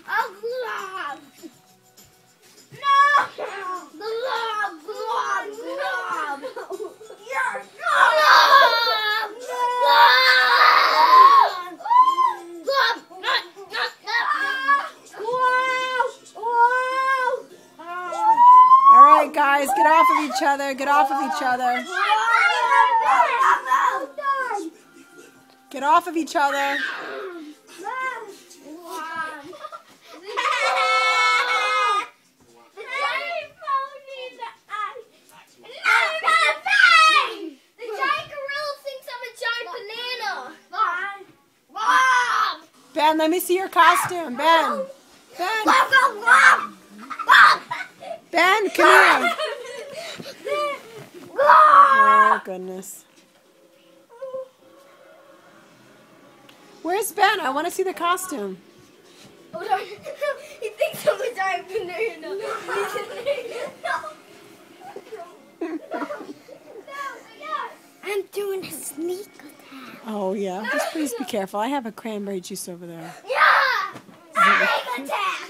Oh, glove. No. Glove, glove, glove. Yeah, glove. All right, guys, get off of each other. Get off of each other. Get off of each other. Ben, let me see your costume. Ben. Ben. Ben, come here. Oh, goodness. Where's Ben? I want to see the costume. He thinks I'm a giant banana. I'm doing a sneak attack. Oh, yeah. Just please be careful. I have a cranberry juice over there. Yeah! Sneak attack!